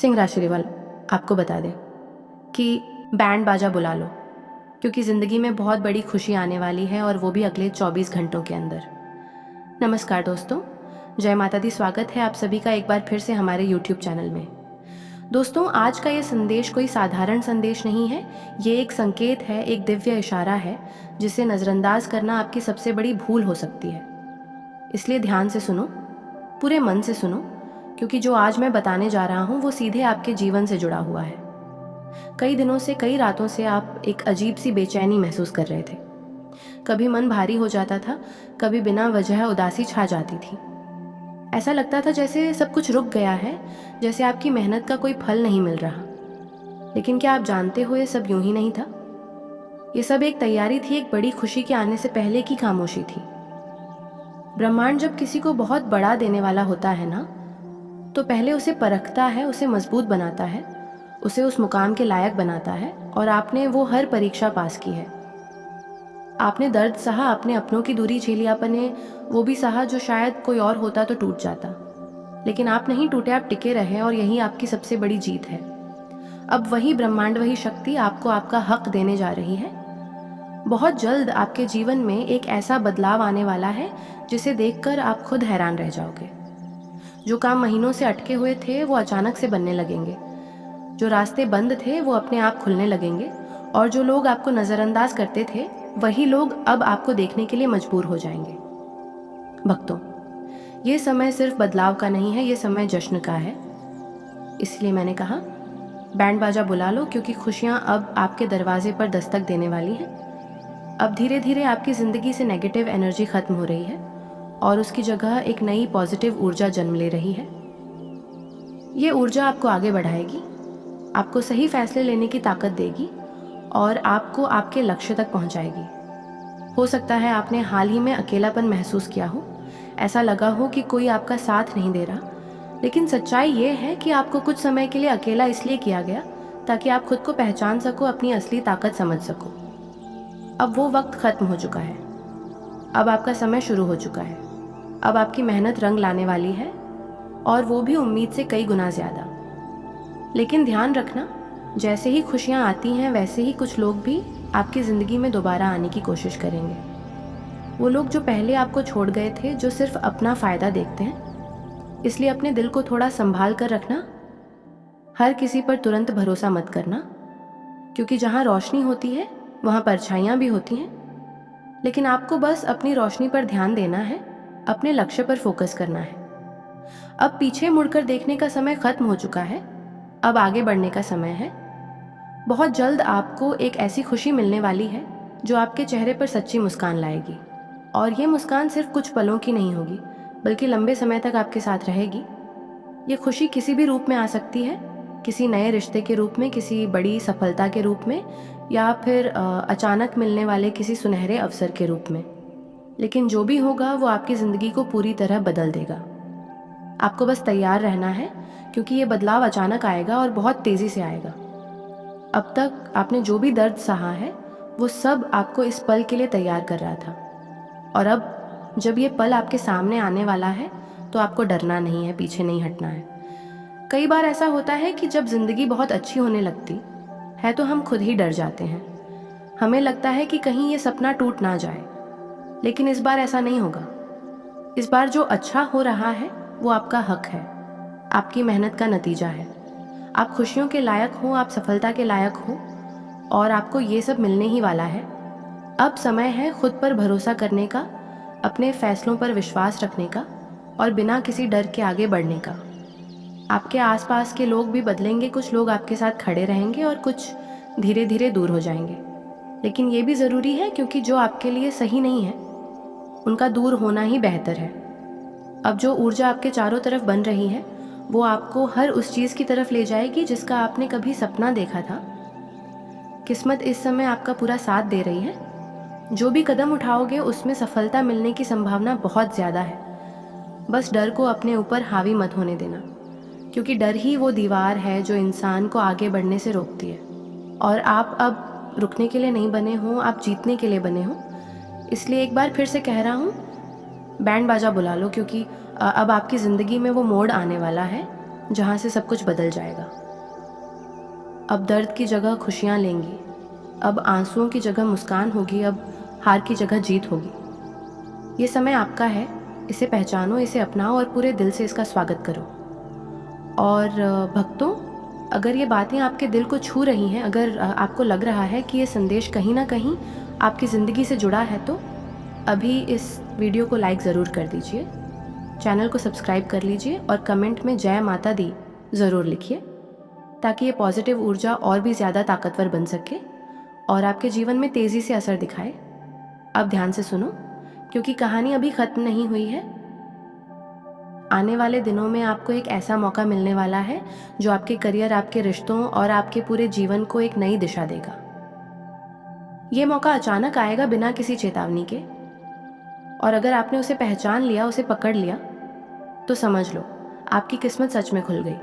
सिंह राशि वाल आपको बता दें कि बैंड बाजा बुला लो, क्योंकि ज़िंदगी में बहुत बड़ी खुशी आने वाली है और वो भी अगले 24 घंटों के अंदर। नमस्कार दोस्तों, जय माता दी। स्वागत है आप सभी का एक बार फिर से हमारे YouTube चैनल में। दोस्तों, आज का ये संदेश कोई साधारण संदेश नहीं है। ये एक संकेत है, एक दिव्य इशारा है जिसे नज़रअंदाज करना आपकी सबसे बड़ी भूल हो सकती है। इसलिए ध्यान से सुनो, पूरे मन से सुनो, क्योंकि जो आज मैं बताने जा रहा हूँ वो सीधे आपके जीवन से जुड़ा हुआ है। कई दिनों से, कई रातों से आप एक अजीब सी बेचैनी महसूस कर रहे थे। कभी मन भारी हो जाता था, कभी बिना वजह उदासी छा जाती थी। ऐसा लगता था जैसे सब कुछ रुक गया है, जैसे आपकी मेहनत का कोई फल नहीं मिल रहा। लेकिन क्या आप जानते हो, ये सब यूं ही नहीं था। ये सब एक तैयारी थी, एक बड़ी खुशी के आने से पहले की खामोशी थी। ब्रह्मांड जब किसी को बहुत बड़ा देने वाला होता है ना, तो पहले उसे परखता है, उसे मजबूत बनाता है, उसे उस मुकाम के लायक बनाता है। और आपने वो हर परीक्षा पास की है। आपने दर्द सहा, आपने अपनों की दूरी झेली, आपने वो भी सहा जो शायद कोई और होता तो टूट जाता। लेकिन आप नहीं टूटे, आप टिके रहे, और यही आपकी सबसे बड़ी जीत है। अब वही ब्रह्मांड, वही शक्ति आपको आपका हक देने जा रही है। बहुत जल्द आपके जीवन में एक ऐसा बदलाव आने वाला है जिसे देखकर आप खुद हैरान रह जाओगे। जो काम महीनों से अटके हुए थे वो अचानक से बनने लगेंगे। जो रास्ते बंद थे वो अपने आप खुलने लगेंगे। और जो लोग आपको नज़रअंदाज करते थे, वही लोग अब आपको देखने के लिए मजबूर हो जाएंगे। भक्तों, ये समय सिर्फ बदलाव का नहीं है, ये समय जश्न का है। इसलिए मैंने कहा, बैंड बाजा बुला लो, क्योंकि खुशियाँ अब आपके दरवाजे पर दस्तक देने वाली हैं। अब धीरे धीरे आपकी ज़िंदगी से नेगेटिव एनर्जी ख़त्म हो रही है और उसकी जगह एक नई पॉजिटिव ऊर्जा जन्म ले रही है। ये ऊर्जा आपको आगे बढ़ाएगी, आपको सही फैसले लेने की ताकत देगी और आपको आपके लक्ष्य तक पहुंचाएगी। हो सकता है आपने हाल ही में अकेलापन महसूस किया हो, ऐसा लगा हो कि कोई आपका साथ नहीं दे रहा। लेकिन सच्चाई ये है कि आपको कुछ समय के लिए अकेला इसलिए किया गया ताकि आप खुद को पहचान सको, अपनी असली ताकत समझ सको। अब वो वक्त खत्म हो चुका है। अब आपका समय शुरू हो चुका है। अब आपकी मेहनत रंग लाने वाली है, और वो भी उम्मीद से कई गुना ज़्यादा। लेकिन ध्यान रखना, जैसे ही खुशियाँ आती हैं वैसे ही कुछ लोग भी आपकी ज़िंदगी में दोबारा आने की कोशिश करेंगे। वो लोग जो पहले आपको छोड़ गए थे, जो सिर्फ अपना फ़ायदा देखते हैं। इसलिए अपने दिल को थोड़ा संभाल कर रखना। हर किसी पर तुरंत भरोसा मत करना, क्योंकि जहाँ रोशनी होती है वहाँ परछाइयाँ भी होती हैं। लेकिन आपको बस अपनी रोशनी पर ध्यान देना है, अपने लक्ष्य पर फोकस करना है। अब पीछे मुड़कर देखने का समय खत्म हो चुका है, अब आगे बढ़ने का समय है। बहुत जल्द आपको एक ऐसी खुशी मिलने वाली है जो आपके चेहरे पर सच्ची मुस्कान लाएगी। और ये मुस्कान सिर्फ कुछ पलों की नहीं होगी, बल्कि लंबे समय तक आपके साथ रहेगी। ये खुशी किसी भी रूप में आ सकती है, किसी नए रिश्ते के रूप में, किसी बड़ी सफलता के रूप में, या फिर अचानक मिलने वाले किसी सुनहरे अवसर के रूप में। लेकिन जो भी होगा वो आपकी ज़िंदगी को पूरी तरह बदल देगा। आपको बस तैयार रहना है, क्योंकि ये बदलाव अचानक आएगा और बहुत तेज़ी से आएगा। अब तक आपने जो भी दर्द सहा है वो सब आपको इस पल के लिए तैयार कर रहा था। और अब जब ये पल आपके सामने आने वाला है तो आपको डरना नहीं है, पीछे नहीं हटना है। कई बार ऐसा होता है कि जब ज़िंदगी बहुत अच्छी होने लगती है तो हम खुद ही डर जाते हैं। हमें लगता है कि कहीं ये सपना टूट ना जाए। लेकिन इस बार ऐसा नहीं होगा। इस बार जो अच्छा हो रहा है वो आपका हक है, आपकी मेहनत का नतीजा है। आप खुशियों के लायक हो, आप सफलता के लायक हो, और आपको ये सब मिलने ही वाला है। अब समय है खुद पर भरोसा करने का, अपने फैसलों पर विश्वास रखने का, और बिना किसी डर के आगे बढ़ने का। आपके आसपास के लोग भी बदलेंगे, कुछ लोग आपके साथ खड़े रहेंगे और कुछ धीरे धीरे दूर हो जाएंगे। लेकिन ये भी ज़रूरी है, क्योंकि जो आपके लिए सही नहीं है उनका दूर होना ही बेहतर है। अब जो ऊर्जा आपके चारों तरफ बन रही है वो आपको हर उस चीज़ की तरफ ले जाएगी जिसका आपने कभी सपना देखा था। किस्मत इस समय आपका पूरा साथ दे रही है। जो भी कदम उठाओगे उसमें सफलता मिलने की संभावना बहुत ज़्यादा है। बस डर को अपने ऊपर हावी मत होने देना, क्योंकि डर ही वो दीवार है जो इंसान को आगे बढ़ने से रोकती है। और आप अब रुकने के लिए नहीं बने हो, आप जीतने के लिए बने हो। इसलिए एक बार फिर से कह रहा हूँ, बैंड बाजा बुला लो, क्योंकि अब आपकी ज़िंदगी में वो मोड़ आने वाला है जहाँ से सब कुछ बदल जाएगा। अब दर्द की जगह खुशियाँ लेंगी, अब आंसुओं की जगह मुस्कान होगी, अब हार की जगह जीत होगी। ये समय आपका है, इसे पहचानो, इसे अपनाओ और पूरे दिल से इसका स्वागत करो। और भक्तों, अगर ये बातें आपके दिल को छू रही हैं, अगर आपको लग रहा है कि ये संदेश कहीं ना कहीं आपकी ज़िंदगी से जुड़ा है, तो अभी इस वीडियो को लाइक ज़रूर कर दीजिए, चैनल को सब्सक्राइब कर लीजिए और कमेंट में जय माता दी ज़रूर लिखिए, ताकि ये पॉजिटिव ऊर्जा और भी ज़्यादा ताकतवर बन सके और आपके जीवन में तेज़ी से असर दिखाए। अब ध्यान से सुनो, क्योंकि कहानी अभी ख़त्म नहीं हुई है। आने वाले दिनों में आपको एक ऐसा मौका मिलने वाला है जो आपके करियर, आपके रिश्तों और आपके पूरे जीवन को एक नई दिशा देगा। ये मौका अचानक आएगा, बिना किसी चेतावनी के, और अगर आपने उसे पहचान लिया, उसे पकड़ लिया, तो समझ लो आपकी किस्मत सच में खुल गई।